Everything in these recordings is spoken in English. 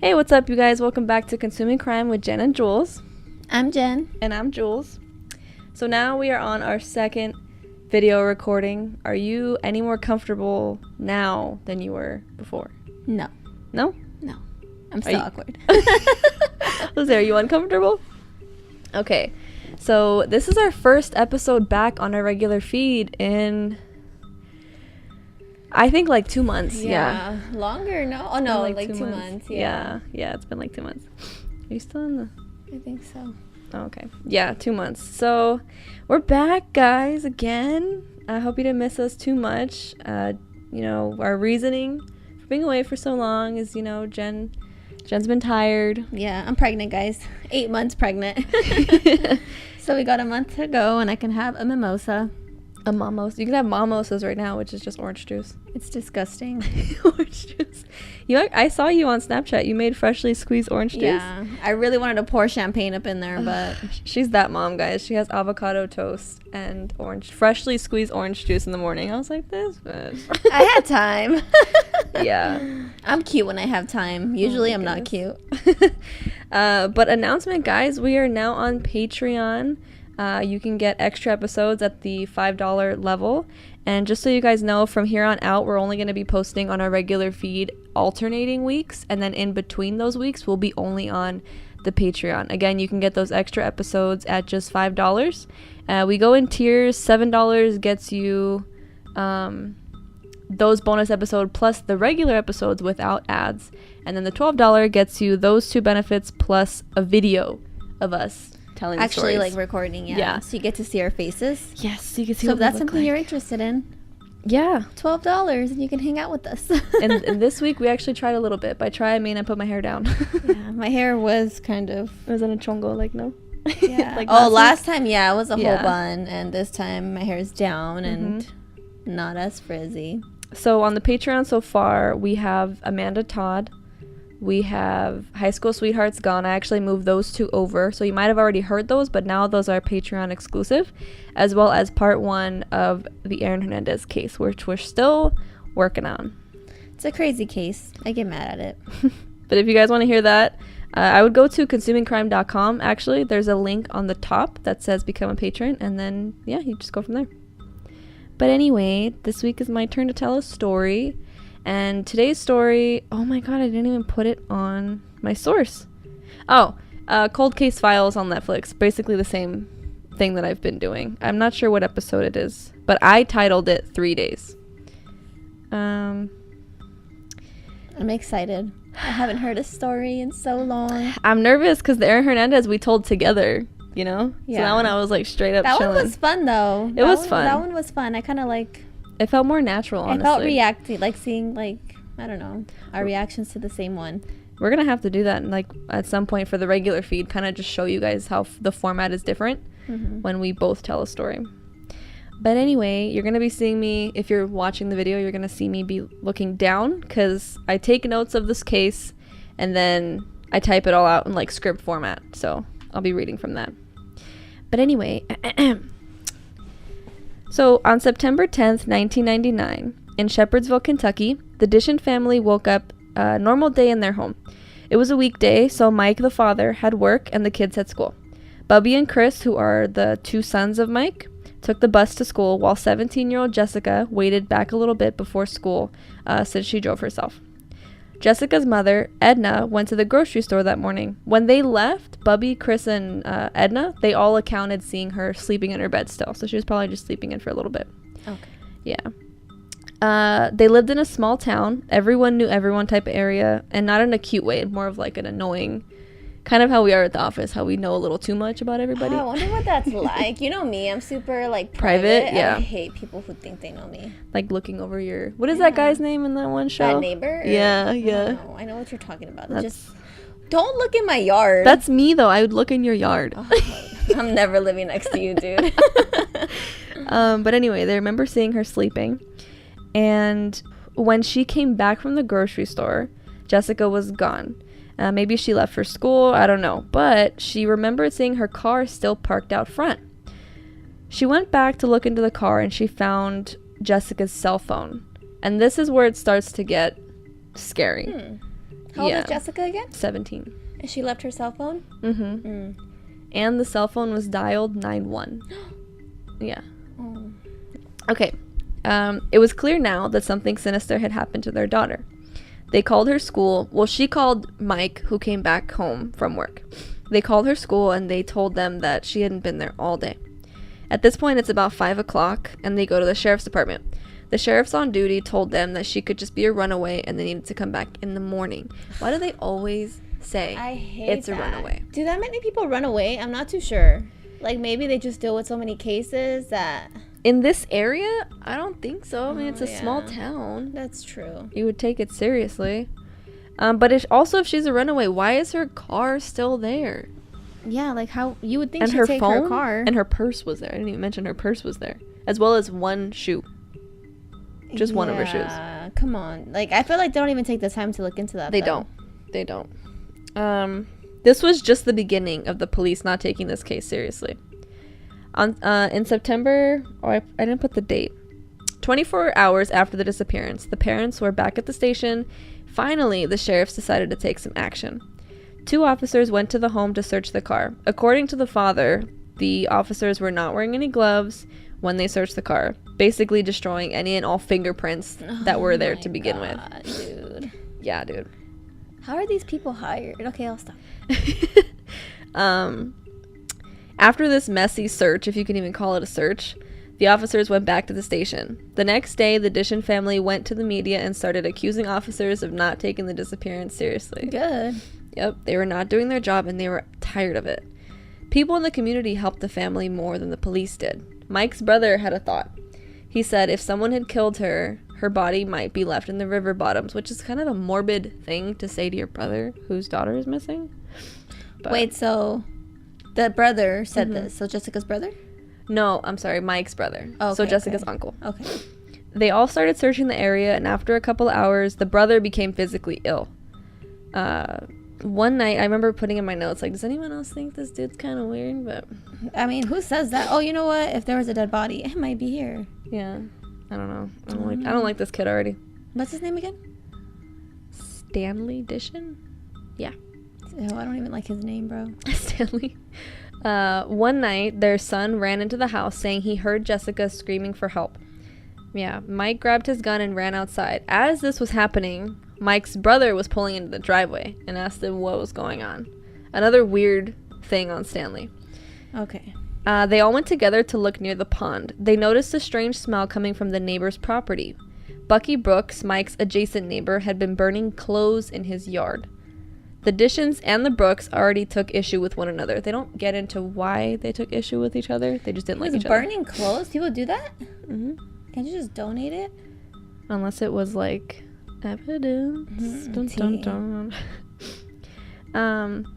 Hey, what's up, you guys? Welcome back to Consuming Crime with Jen and Jules. I'm Jen. And I'm Jules. So now we are on our second video recording. Are you any more comfortable now than you were before? No. No? No. I'm still awkward. Was there? Are you uncomfortable? Okay. So this is our first episode back on our regular feed in... I think like 2 months. Yeah. Longer? No. Oh no, like 2 2 months. months. Yeah, it's been like 2 months. Are you still in the... I think so. Oh, okay. Yeah, 2 months. So we're back, guys, again. I hope you didn't miss us too much. Our reasoning for being away for so long is, Jen's been tired. Yeah, I'm pregnant, guys. 8 months pregnant. So we got a month to go and I can have a mimosa. A mimosa. You can have mimosas right now, which is just orange juice. It's disgusting. Orange juice. I saw you on Snapchat. You made freshly squeezed orange juice. Yeah. I really wanted to pour champagne up in there, but... She's that mom, guys. She has avocado toast and freshly squeezed orange juice in the morning. I was like, this bitch. I had time. Yeah. I'm cute when I have time. Usually I'm not cute. But announcement, guys. We are now on Patreon. You can get extra episodes at the $5 level. And just so you guys know, from here on out, we're only going to be posting on our regular feed alternating weeks. And then in between those weeks, we'll be only on the Patreon. Again, you can get those extra episodes at just $5. We go in tiers. $7 gets you those bonus episodes plus the regular episodes without ads. And then the $12 gets you those two benefits plus a video of us telling actually stories. Like recording. Yeah, so you get to see our faces. Yes, you can see. So if that's something you're interested in, yeah, $12 and you can hang out with us. and this week we actually tried a little bit. By try I mean I put my hair down. Yeah, my hair was kind of, it was in a chongo, like, no. Yeah. Like last time it was a whole bun, and this time my hair is down and not as frizzy. So on the Patreon so far, we have Amanda Todd. We have High School Sweethearts Gone. I actually moved those two over. So you might have already heard those, but now those are Patreon exclusive, as well as part 1 of the Aaron Hernandez case, which we're still working on. It's a crazy case. I get mad at it. But if you guys want to hear that, I would go to consumingcrime.com. Actually, there's a link on the top that says become a patron, and then, yeah, you just go from there. But anyway, this week is my turn to tell a story. And today's story, oh my god, I didn't even put it on my source. Cold Case Files on Netflix. Basically the same thing that I've been doing. I'm not sure what episode it is, but I titled it 3 Days. I'm excited. I haven't heard a story in so long. I'm nervous because the Aaron Hernandez we told together, Yeah. So that one I was like straight up chilling. That one was fun though. It was fun. That one was fun. I kind of like... It felt more natural, honestly. I felt reacting, like seeing, like, I don't know, our reactions to the same one. We're going to have to do that, like, at some point for the regular feed, kind of just show you guys how the format is different when we both tell a story. But anyway, you're going to be seeing me, if you're watching the video, you're going to see me be looking down, because I take notes of this case, and then I type it all out in, like, script format. So I'll be reading from that. But anyway... So, on September 10th, 1999, in Shepherdsville, Kentucky, the Dishon family woke up a normal day in their home. It was a weekday, so Mike, the father, had work and the kids had school. Bubby and Chris, who are the two sons of Mike, took the bus to school, while 17-year-old Jessica waited back a little bit before school since she drove herself. Jessica's mother, Edna, went to the grocery store that morning. When they left, Bubby, Chris, and Edna, they all accounted seeing her sleeping in her bed still. So she was probably just sleeping in for a little bit. Okay. Yeah. They lived in a small town. Everyone knew everyone type of area. And not in a cute way. More of like an annoying... Kind of how we are at the office. How we know a little too much about everybody. I wonder what that's like. You know me. I'm super, like, private. Yeah. I hate people who think they know me. Like looking over your... What is that guy's name in that one show? That neighbor? Yeah. I know what you're talking about. Just don't look in my yard. That's me, though. I would look in your yard. I'm never living next to you, dude. But anyway, they remember seeing her sleeping. And when she came back from the grocery store, Jessica was gone. Maybe she left for school, I don't know. But she remembered seeing her car still parked out front. She went back to look into the car and she found Jessica's cell phone. And this is where it starts to get scary. How old Yeah. is Jessica again? 17. And she left her cell phone? Mm-hmm. And the cell phone was dialed 911. Yeah. Oh. Okay. It was clear now that something sinister had happened to their daughter. They called her school. Well, she called Mike, who came back home from work. They called her school and they told them that she hadn't been there all day. At this point, it's about 5 o'clock, and they go to the sheriff's department. The sheriff's on duty told them that she could just be a runaway and they needed to come back in the morning. Why do they always say I hate it's that. a runaway? Do that many people run away? I'm not too sure. Like, maybe they just deal with so many cases that... In this area, I don't think so. I mean, it's a yeah. small town. That's true. You would take it seriously. But if she's a runaway, why is her car still there? Yeah, like how... You would think And she'd her take phone her car. and her purse was there. I didn't even mention her purse was there, as well as one shoe. Just one of her shoes. Yeah, come on. Like, I feel like they don't even take the time to look into that. They though. don't. This was just the beginning of the police not taking this case seriously. In September, I didn't put the date. 24 hours after the disappearance, the parents were back at the station. Finally, the sheriffs decided to take some action. 2 officers went to the home to search the car. According to the father, the officers were not wearing any gloves when they searched the car, basically destroying any and all fingerprints that were there to begin with. Dude. Yeah, dude. How are these people hired? Okay, I'll stop. After this messy search, if you can even call it a search, the officers went back to the station. The next day, the Dishon family went to the media and started accusing officers of not taking the disappearance seriously. Good. Yep, they were not doing their job and they were tired of it. People in the community helped the family more than the police did. Mike's brother had a thought. He said if someone had killed her, her body might be left in the river bottoms, which is kind of a morbid thing to say to your brother whose daughter is missing. But Wait, so the brother said this. So Jessica's brother? no, I'm sorry, Mike's brother. Oh, So okay, Jessica's okay. uncle. Okay. They all started searching the area, and after a couple hours, the brother became physically ill. One night, I remember putting in my notes, like, does anyone else think this dude's kind of weird? But I mean, who says that? Oh, you know what? If there was a dead body, it might be here. yeah, I don't know. I don't like this kid already. What's his name again? Stanley Dishon? Yeah. Oh, I don't even like his name, bro. Stanley. One night, their son ran into the house saying he heard Jessica screaming for help. Yeah, Mike grabbed his gun and ran outside. As this was happening, Mike's brother was pulling into the driveway and asked him what was going on. Another weird thing on Stanley. Okay. They all went together to look near the pond. They noticed a strange smell coming from the neighbor's property. Bucky Brooks, Mike's adjacent neighbor, had been burning clothes in his yard. The Dishons and the Brooks already took issue with one another. They don't get into why they took issue with each other. They just didn't like each other. Burning clothes? People do that? Hmm. Can't you just donate it? Unless it was like evidence. Dun, dun, dun.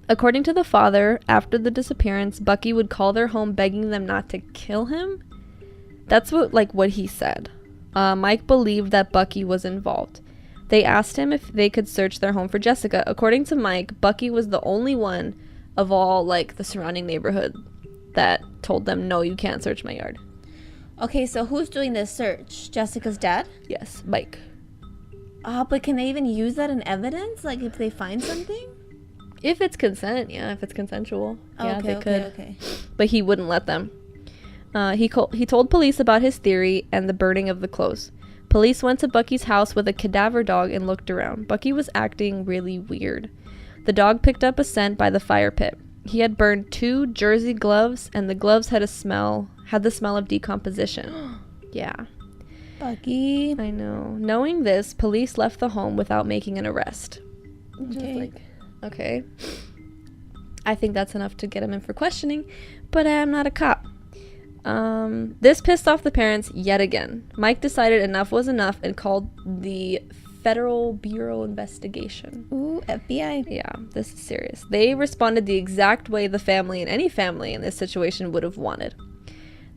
According to the father, after the disappearance, Bucky would call their home begging them not to kill him. That's what he said. Mike believed that Bucky was involved. They asked him if they could search their home for Jessica. According to Mike, Bucky was the only one of all the surrounding neighborhood that told them, no, you can't search my yard. Okay, so who's doing this search? Jessica's dad? Yes, Mike. But can they even use that in evidence? Like, if they find something? If it's consent, yeah, if it's consensual, yeah, they could. Okay. But he wouldn't let them. He told police about his theory and the burning of the clothes. Police went to Bucky's house with a cadaver dog and looked around. Bucky was acting really weird. The dog picked up a scent by the fire pit. He had burned 2 jersey gloves, and the gloves had the smell of decomposition. Yeah. Bucky. I know. Knowing this, police left the home without making an arrest. Okay. Okay. I think that's enough to get him in for questioning, but I'm not a cop. This pissed off the parents yet again. Mike decided enough was enough and called the Federal Bureau Investigation. Ooh, FBI. Yeah, this is serious. They responded the exact way the family and any family in this situation would have wanted.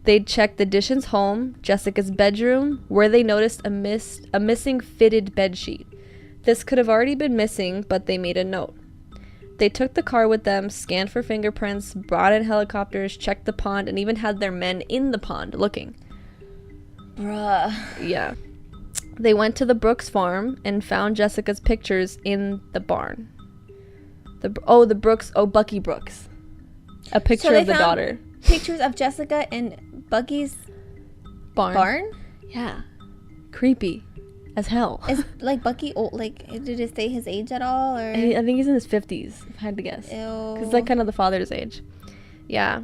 They'd checked the Dishon's home, Jessica's bedroom, where they noticed a missing fitted bedsheet. This could have already been missing, but they made a note. They took the car with them, scanned for fingerprints, brought in helicopters, checked the pond, and even had their men in the pond looking. Bruh. Yeah. They went to the Brooks farm and found Jessica's pictures in the barn. Bucky Brooks. A picture of the daughter. Pictures of Jessica in Bucky's barn? Yeah. Creepy as hell. Is like Bucky old? Like, did it say his age at all? Or I think he's in his 50s, if I had to guess. Because like kind of the father's age. Yeah.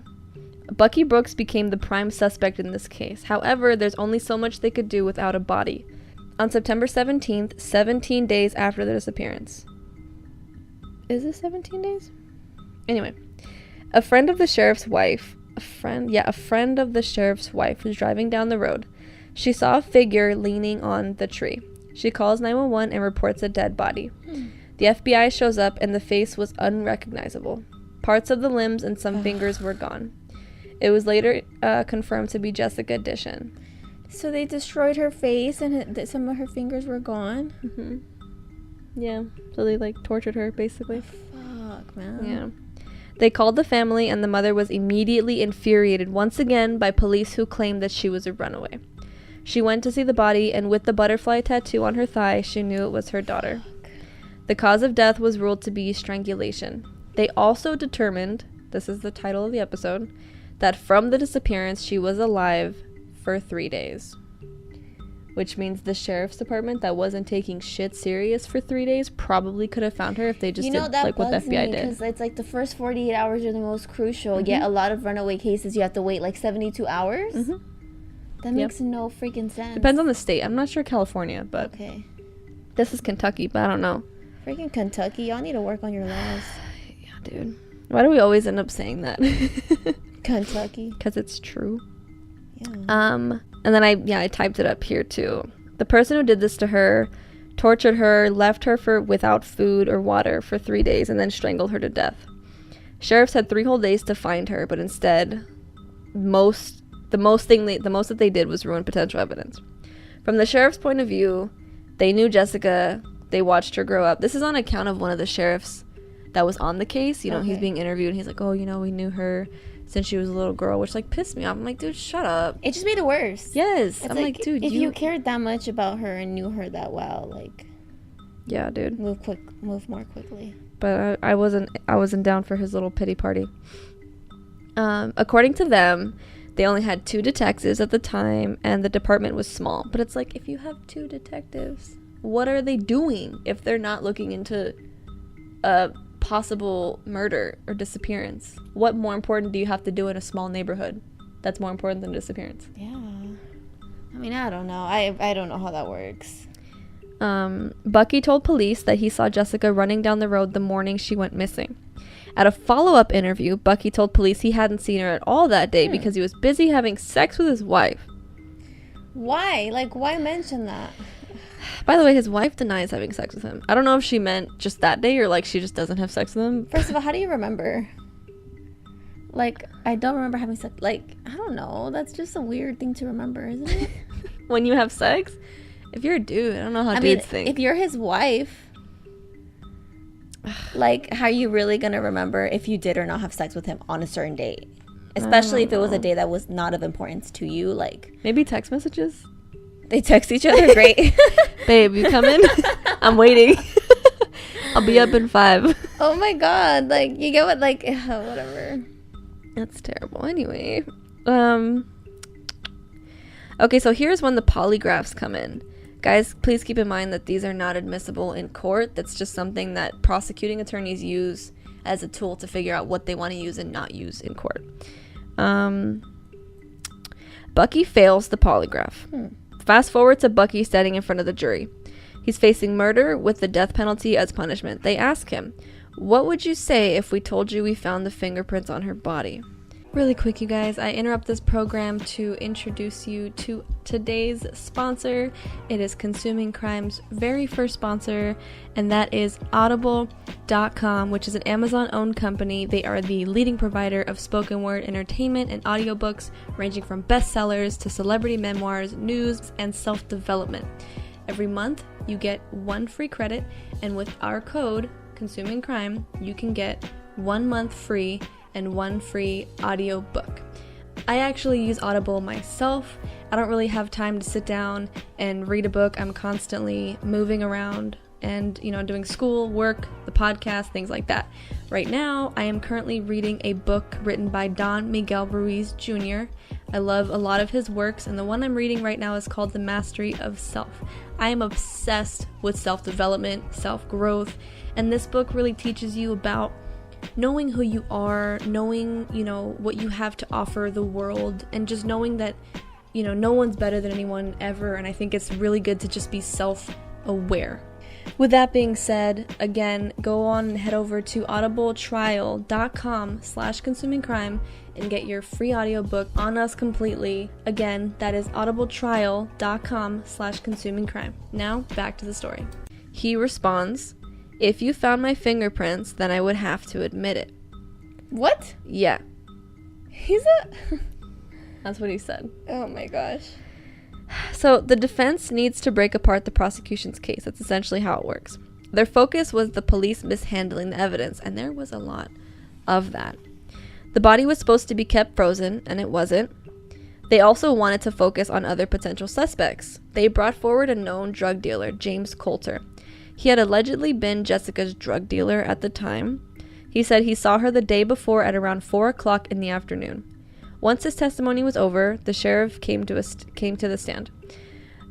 Bucky Brooks became the prime suspect in this case. However, there's only so much they could do without a body. On September 17th, 17 days after the disappearance. Is it 17 days? Anyway, a friend of the sheriff's wife was driving down the road. She saw a figure leaning on the tree. She calls 911 and reports a dead body. The FBI shows up and the face was unrecognizable. Parts of the limbs and some fingers were gone. It was later confirmed to be Jessica Dishon. So they destroyed her face and some of her fingers were gone? Mm-hmm. Yeah, so they like tortured her basically. Fuck, man. Yeah. They called the family and the mother was immediately infuriated once again by police who claimed that she was a runaway. She went to see the body and with the butterfly tattoo on her thigh, she knew it was her daughter. The cause of death was ruled to be strangulation. They also determined, this is the title of the episode, that from the disappearance she was alive for 3 days. Which means the sheriff's department that wasn't taking shit serious for 3 days probably could have found her if they just did like what the FBI did. Because it's like the first 48 hours are the most crucial. Yet a lot of runaway cases you have to wait like 72 hours. That makes no freaking sense. Depends on the state. I'm not sure California, but okay. This is Kentucky, but I don't know. Freaking Kentucky, y'all need to work on your laws. Yeah, dude. Why do we always end up saying that? Kentucky. Because it's true. Yeah. And then I typed it up here too. The person who did this to her tortured her, left her without food or water for 3 days, and then strangled her to death. Sheriffs had 3 whole days to find her, but instead, the most that they did was ruin potential evidence. From the sheriff's point of view, they knew Jessica. They watched her grow up. This is on account of one of the sheriffs that was on the case. You know, he's being interviewed, and he's like, "Oh, you know, we knew her since she was a little girl," which like pissed me off. I'm like, dude, shut up. It just made it worse. Yes. I'm like, dude, if you cared that much about her and knew her that well, like, yeah, dude, move more quickly. But I wasn't down for his little pity party. According to them, they only had 2 detectives at the time, and the department was small. But it's like, if you have 2 detectives, what are they doing if they're not looking into a possible murder or disappearance? What more important do you have to do in a small neighborhood that's more important than disappearance? Yeah. I mean, I don't know. I don't know how that works. Bucky told police that he saw Jessica running down the road the morning she went missing. At a follow-up interview, Bucky told police he hadn't seen her at all that day because he was busy having sex with his wife. Why? Like, why mention that? By the way, his wife denies having sex with him. I don't know if she meant just that day or like she just doesn't have sex with him. First of all, how do you remember? Like, I don't remember having sex. Like, I don't know. That's just a weird thing to remember, isn't it? When you have sex? If you're a dude, I don't know how dudes think. If you're his wife, like, how are you really going to remember if you did or not have sex with him on a certain date? Especially if it was a day that was not of importance to you. Like, maybe text messages? They text each other. Great. Babe, you coming? I'm waiting. I'll be up in 5. Oh my god. Like, you get what, like, whatever. That's terrible. Anyway. Okay, so here's when the polygraphs come in. Guys, please keep in mind that these are not admissible in court. That's just something that prosecuting attorneys use as a tool to figure out what they want to use and not use in court. Bucky fails the polygraph. Fast forward to Bucky standing in front of the jury. He's facing murder with the death penalty as punishment. They ask him, "What would you say if we told you we found the fingerprints on her body?" Really quick, you guys, I interrupt this program to introduce you to today's sponsor. It is Consuming Crime's very first sponsor, and that is Audible.com, which is an Amazon-owned company. They are the leading provider of spoken word entertainment and audiobooks, ranging from bestsellers to celebrity memoirs, news, and self-development. Every month, you get 1 free credit, and with our code, Consuming Crime, you can get 1 month free and 1 free audio book. I actually use Audible myself, I don't really have time to sit down and read a book. I'm constantly moving around and, doing school, work, the podcast, things like that. Right now, I am currently reading a book written by Don Miguel Ruiz Jr. I love a lot of his works, and the one I'm reading right now is called The Mastery of Self. I am obsessed with self-development, self-growth, and this book really teaches you about knowing who you are, knowing, what you have to offer the world, and just knowing that, no one's better than anyone ever, and I think it's really good to just be self-aware. With that being said, again, go on and head over to audibletrial.com/consumingcrime and get your free audiobook On Us Completely. Again, that is audibletrial.com/consumingcrime. Now, back to the story. He responds, "If you found my fingerprints, then I would have to admit it." What? Yeah. That's what he said. Oh my gosh. So the defense needs to break apart the prosecution's case. That's essentially how it works. Their focus was the police mishandling the evidence, and there was a lot of that. The body was supposed to be kept frozen, and it wasn't. They also wanted to focus on other potential suspects. They brought forward a known drug dealer, James Coulter. He had allegedly been Jessica's drug dealer at the time. He said he saw her the day before at around 4 o'clock in the afternoon. Once his testimony was over, the sheriff came to the stand.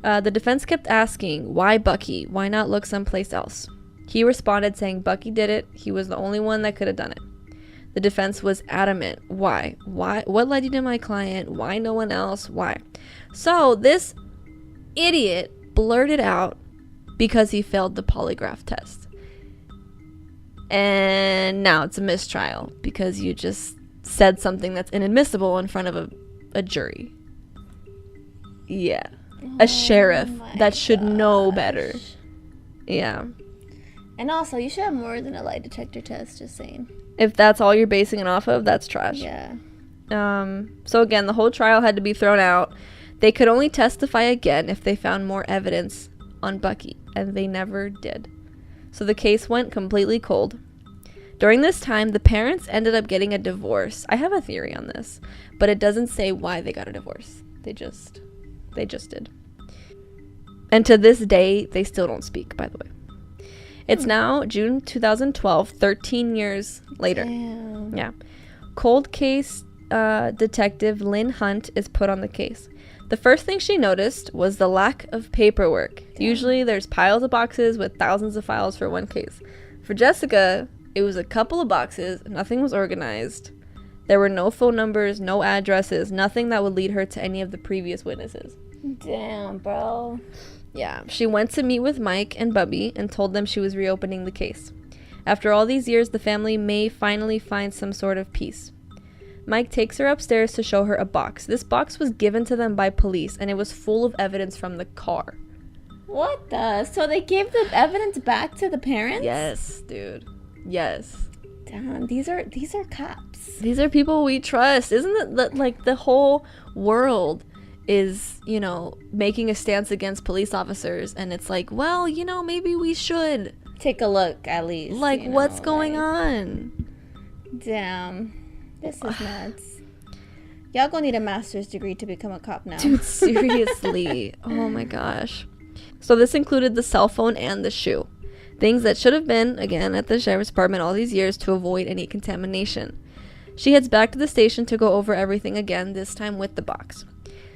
The defense kept asking, "Why Bucky? Why not look someplace else?" He responded saying Bucky did it. He was the only one that could have done it. The defense was adamant. Why? What led you to my client? Why no one else? Why? So this idiot blurted out because he failed the polygraph test. And now it's a mistrial because you just said something that's inadmissible in front of a jury. Yeah. A sheriff that should know better. Yeah. And also, you should have more than a lie detector test, just saying. If that's all you're basing it off of, that's trash. Yeah. So again, the whole trial had to be thrown out. They could only testify again if they found more evidence on Bucky, and they never did. So the case went completely cold. During this time, the parents ended up getting a divorce. I have a theory on this, but it doesn't say why they got a divorce. They just did. And to this day, they still don't speak, by the way. It's now June 2012, 13 years later. Damn. Yeah. Cold case detective Lynn Hunt is put on the case. The first thing she noticed was the lack of paperwork. Damn. Usually there's piles of boxes with thousands of files for one case. For Jessica, it was a couple of boxes, nothing was organized. There were no phone numbers, no addresses, nothing that would lead her to any of the previous witnesses. Damn, bro. Yeah, she went to meet with Mike and Bubby and told them she was reopening the case. After all these years, the family may finally find some sort of peace. Mike takes her upstairs to show her a box. This box was given to them by police, and it was full of evidence from the car. What the? So they gave the evidence back to the parents? Yes, dude. Yes. Damn, these are cops. These are people we trust. Isn't it like the whole world is, making a stance against police officers, and it's like, well, maybe we should take a look at least. Like, what's going on? Damn. This is nuts. Y'all gonna need a master's degree to become a cop now. Dude, seriously. Oh my gosh. So this included the cell phone and the shoe. Things that should have been, again, at the sheriff's department all these years to avoid any contamination. She heads back to the station to go over everything again, this time with the box.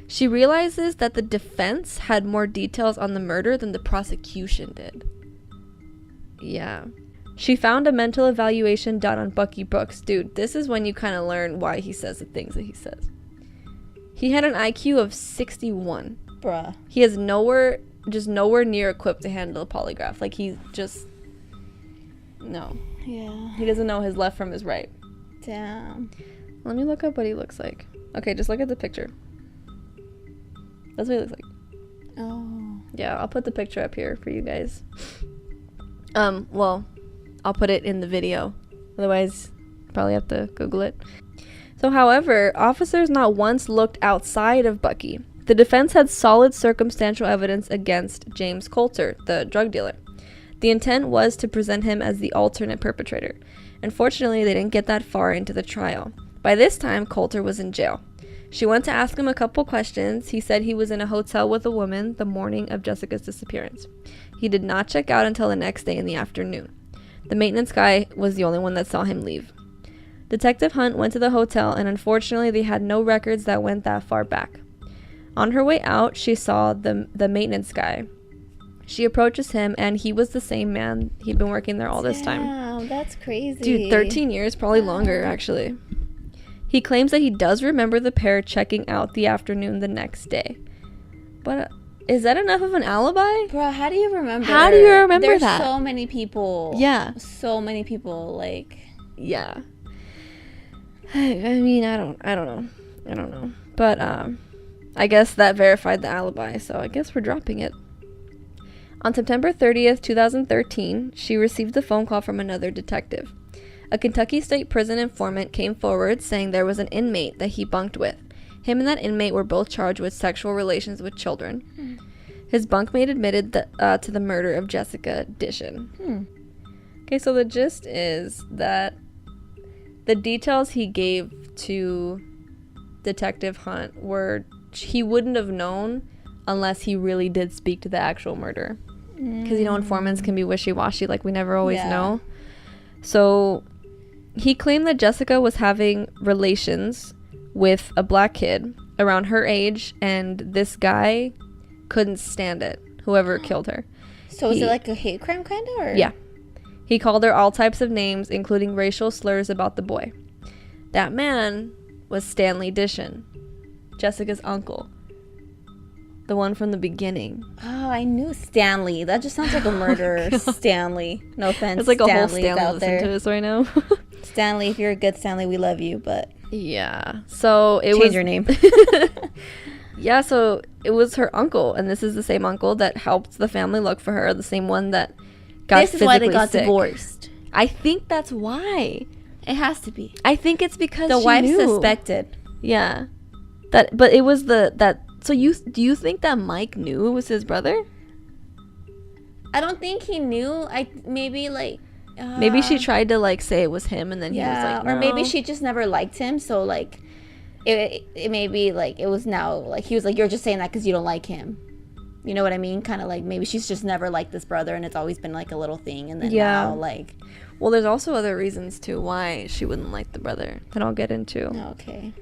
She realizes that the defense had more details on the murder than the prosecution did. Yeah. She found a mental evaluation done on Bucky Brooks. Dude, this is when you kind of learn why he says the things that he says. He had an IQ of 61. Bruh. He is nowhere near equipped to handle a polygraph. Like, he's just... No. Yeah. He doesn't know his left from his right. Damn. Let me look up what he looks like. Okay, just look at the picture. That's what he looks like. Oh. Yeah, I'll put the picture up here for you guys. Well, I'll put it in the video. Otherwise, probably have to Google it. So, however, officers not once looked outside of Bucky. The defense had solid circumstantial evidence against James Coulter, the drug dealer. The intent was to present him as the alternate perpetrator. Unfortunately, they didn't get that far into the trial. By this time, Coulter was in jail. She went to ask him a couple questions. He said he was in a hotel with a woman the morning of Jessica's disappearance. He did not check out until the next day in the afternoon. The maintenance guy was the only one that saw him leave. Detective Hunt went to the hotel, and unfortunately they had no records that went that far back. On her way out, she saw the maintenance guy. She approaches him, and he was the same man. He'd been working there all this time. Damn, that's crazy. Dude, 13 years, probably longer, actually. He claims that he does remember the pair checking out the afternoon the next day. But is that enough of an alibi? Bro, how do you remember? How do you remember There's that? so many people. Yeah. So many people, like... Yeah. I mean, I don't know. But, I guess that verified the alibi, so I guess we're dropping it. On September 30th, 2013, she received a phone call from another detective. A Kentucky State Prison informant came forward saying there was an inmate that he bunked with. Him and that inmate were both charged with sexual relations with children. His bunkmate admitted to the murder of Jessica Dishon. Okay, so the gist is that the details he gave to Detective Hunt were he wouldn't have known unless he really did speak to the actual murderer. Because, informants can be wishy-washy, like we never always know. So he claimed that Jessica was having relations with a black kid around her age, and this guy couldn't stand it, whoever killed her. So is it like a hate crime kind of? Or? Yeah. He called her all types of names, including racial slurs about the boy. That man was Stanley Dishon, Jessica's uncle. The one from the beginning. Oh, I knew Stanley. That just sounds like a murderer. Stanley. No offense. It's like a whole Stanley's Stanley listening to us right now. Stanley, if you're a good Stanley, we love you, but... Yeah. So it was... Change your name. Yeah, so it was her uncle, and this is the same uncle that helped the family look for her, the same one that got This is why they got sick. divorced. I think that's why. It has to be. I think it's because The she wife knew. suspected. Yeah. But it was so do you think that Mike knew it was his brother? I don't think he knew. Maybe Maybe she tried to say it was him, and then he was like, no. Or maybe she just never liked him, so it may be it was now he was like, you're just saying that because you don't like him. You know what I mean? Kind of maybe she's just never liked this brother, and it's always been a little thing, and then now Well, there's also other reasons too why she wouldn't like the brother that I'll get into. Okay.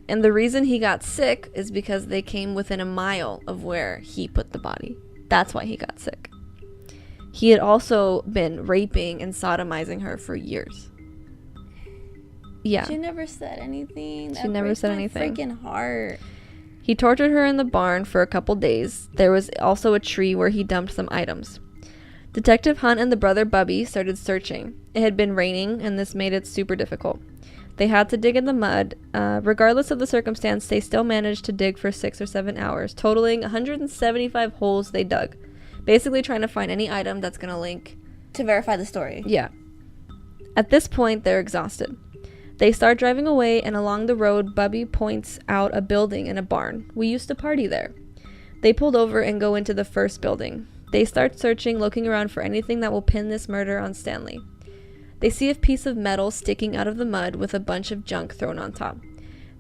And the reason he got sick is because they came within a mile of where he put the body. That's why he got sick. He had also been raping and sodomizing her for years. Yeah. She never said anything. She never said anything. Freaking heart. He tortured her in the barn for a couple days. There was also a tree where he dumped some items. Detective Hunt and the brother Bubby started searching. It had been raining, and this made it super difficult. They had to dig in the mud. Regardless of the circumstance, they still managed to dig for 6 or 7 hours, totaling 175 holes they dug. Basically trying to find any item that's going to link. To verify the story. Yeah. At this point, they're exhausted. They start driving away, and along the road, Bubby points out a building and a barn. We used to party there. They pulled over and go into the first building. They start searching, looking around for anything that will pin this murder on Stanley. They see a piece of metal sticking out of the mud with a bunch of junk thrown on top.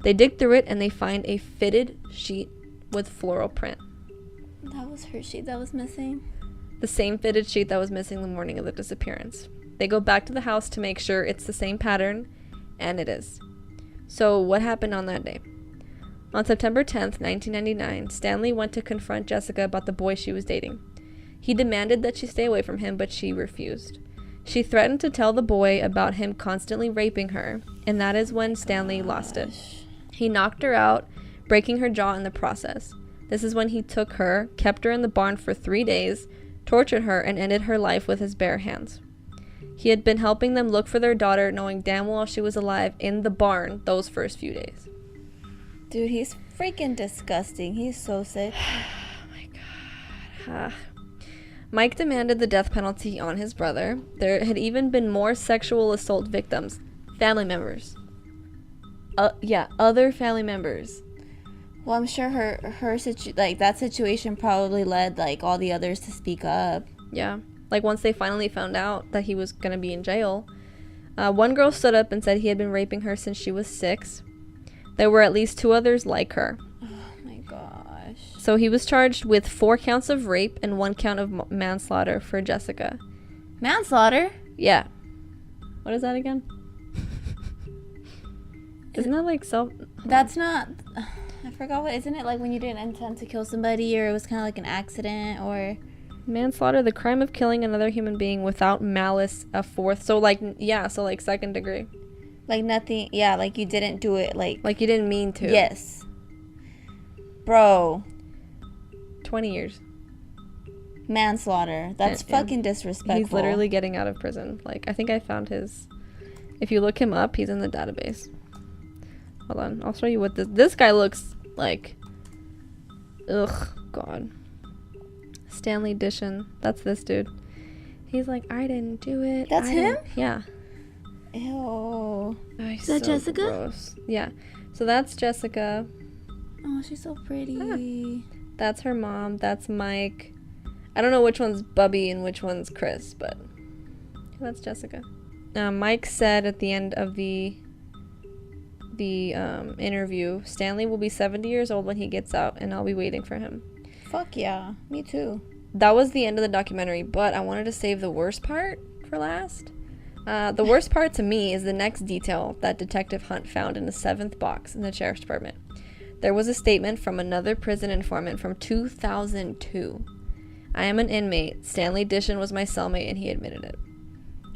They dig through it, and they find a fitted sheet with floral print. That was her sheet that was missing? The same fitted sheet that was missing the morning of the disappearance. They go back to the house to make sure it's the same pattern, and it is. So what happened on that day? On September 10th, 1999, Stanley went to confront Jessica about the boy she was dating. He demanded that she stay away from him, but she refused. She threatened to tell the boy about him constantly raping her, and that is when Stanley lost it. He knocked her out, breaking her jaw in the process. This is when he took her, kept her in the barn for 3 days, tortured her, and ended her life with his bare hands. He had been helping them look for their daughter, knowing damn well she was alive in the barn those first few days. Dude, he's freaking disgusting. He's so sick. Oh my god. Mike demanded the death penalty on his brother. There had even been more sexual assault victims. Family members. Other family members. Well, I'm sure that situation probably led all the others to speak up. Yeah. Once they finally found out that he was going to be in jail, one girl stood up and said he had been raping her since she was 6. There were at least 2 others like her. Oh my gosh. So he was charged with 4 counts of rape and 1 count of manslaughter for Jessica. Manslaughter? Yeah. What is that again? Isn't that like self... That's not... I forgot what... Isn't it like when you didn't intend to kill somebody, or it was kind of like an accident, or... Manslaughter, the crime of killing another human being without malice aforethought. So like, yeah, so like 2nd degree. Like nothing... Yeah, like you didn't do it, like... Like you didn't mean to. Yes. Bro. 20 years. Manslaughter. That's fucking disrespectful. He's literally getting out of prison. Like, I think I found his... If you look him up, he's in the database. Hold on. I'll show you what this guy looks like. Ugh. God. Stanley Dishon. That's this dude. He's like, I didn't do it. That's him? Yeah. Ew. Oh, Is that Jessica? Gross. Yeah. So that's Jessica. Oh, she's so pretty. That's her mom. That's Mike. I don't know which one's Bubby and which one's Chris, but that's Jessica. Mike said at the end of the interview, Stanley will be 70 years old when he gets out, and I'll be waiting for him. Fuck yeah. Me too. That was the end of the documentary, but I wanted to save the worst part for last. The worst part to me is the next detail that Detective Hunt found in the 7th box in the sheriff's department. There was a statement from another prison informant from 2002. I am an inmate. Stanley Dishon was my cellmate, and he admitted it.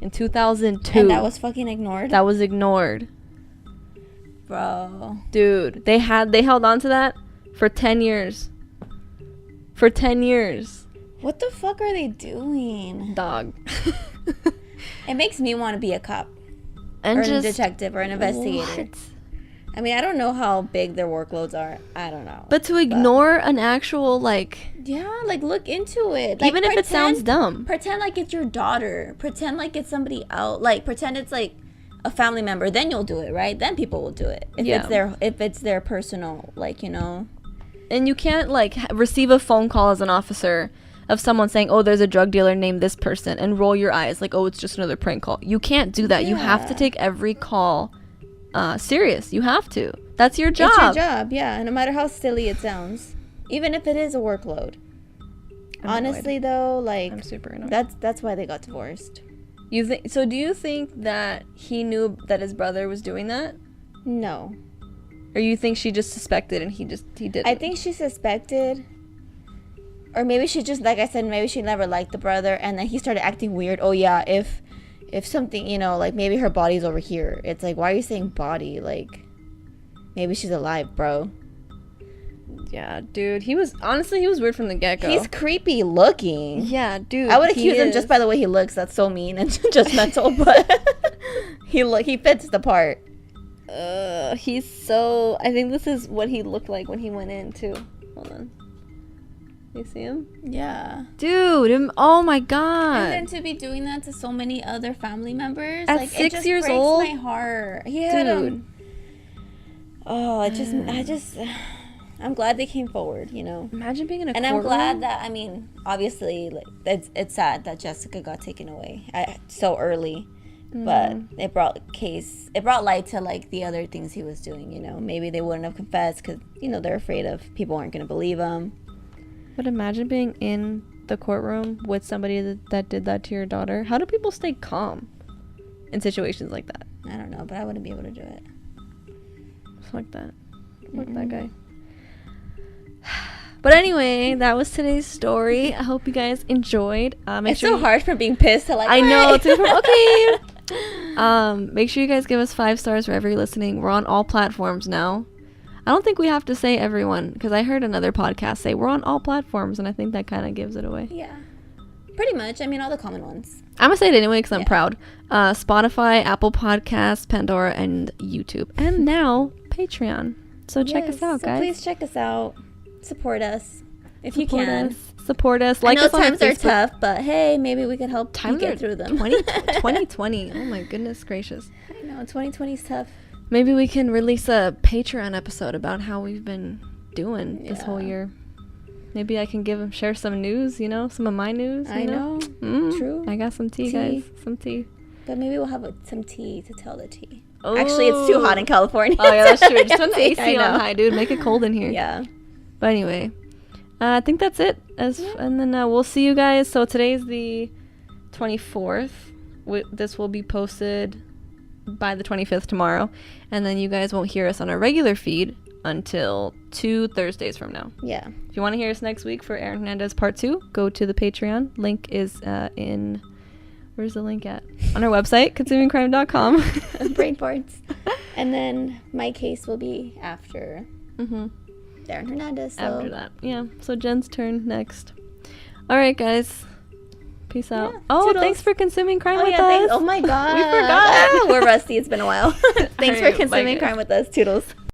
In 2002. And that was fucking ignored? That was ignored. Bro. Dude, they held on to that for 10 years. For 10 years. What the fuck are they doing? Dog. It makes me want to be a cop. And or just, a detective or an investigator. What? I mean, I don't know how big their workloads are. I don't know. But to ignore an actual, like... Yeah, like, look into it. Like, even if it sounds dumb. Pretend like it's your daughter. Pretend like it's somebody else. Like, pretend it's, like, a family member. Then you'll do it, right? Then people will do it. If it's their personal, like, you know... And you can't, like, receive a phone call as an officer of someone saying, oh, there's a drug dealer named this person, and roll your eyes like, oh, it's just another prank call. You can't do that. Yeah. You have to take every call serious. You have to. That's your job. It's your job, yeah. No matter how silly it sounds. Even if it is a workload. Honestly, though, like... I'm super annoyed. That's why they got divorced. So do you think that he knew that his brother was doing that? No. Or you think she just suspected and he didn't? I think she suspected. Or maybe she just, like I said, maybe she never liked the brother, and then he started acting weird. Oh yeah, if something, you know, like maybe her body's over here. It's like, why are you saying body? Like, maybe she's alive, bro. Yeah, dude. He was weird from the get-go. He's creepy looking. Yeah, dude. I would accuse him just by the way he looks. That's so mean and judgmental, but he fits the part. He's so... I think this is what he looked like when he went in, too. Hold on. You see him? Yeah. Dude, oh my god. And then to be doing that to so many other family members. At like, 6 it just years breaks old? my heart. Yeah. Dude. I'm glad they came forward, you know. Imagine being in a courtroom. courtroom. I'm glad that, I mean, obviously, like, it's sad that Jessica got taken away so early. But it brought light to, like, the other things he was doing, you know. Maybe they wouldn't have confessed because, you know, they're afraid of people aren't going to believe them. But imagine being in the courtroom with somebody that did that to your daughter. How do people stay calm in situations like that? I don't know, but I wouldn't be able to do it. Fuck that. Fuck that guy. But anyway, that was today's story. I hope you guys enjoyed. It's so hard from being pissed to like. I know. Okay. Make sure you guys give us 5 stars wherever you're listening. We're on all platforms now. I don't think we have to say everyone, because I heard another podcast say we're on all platforms, and I think that kind of gives it away. Yeah, pretty much. I mean, all the common ones. I'm gonna say it anyway because I'm proud. Spotify, Apple Podcasts, Pandora, and YouTube, and now Patreon. So check us out, guys. Please check us out. Support us if you can. Support us. Like us on times are tough, but hey, maybe we could help you get through them. 2020. Oh my goodness gracious. I know 2020 is tough. Maybe we can release a Patreon episode about how we've been doing this whole year. Maybe I can share some news, you know, some of my news. I know. True. I got some tea, guys. Some tea. But maybe we'll have some tea to tell the tea. Actually, it's too hot in California. Oh, yeah, that's true. Just turn the AC I know. on high, dude. Make it cold in here. Yeah. But anyway, I think that's it. And then we'll see you guys. So today's the 24th. This will be posted by the 25th tomorrow. And then you guys won't hear us on our regular feed until 2 Thursdays from now. Yeah. If you want to hear us next week for Aaron Hernandez Part 2, go to the Patreon. Link is in... Where's the link at? On our website, consumingcrime.com. Brain parts. And then my case will be after Aaron Hernandez. So. After that. Yeah. So Jen's turn next. All right, guys. Peace out. Yeah, oh, toodles. Thanks for consuming crime with us. Oh my god. We forgot. We're rusty. It's been a while. Thanks All right, for consuming bye, guys. crime with us. Toodles.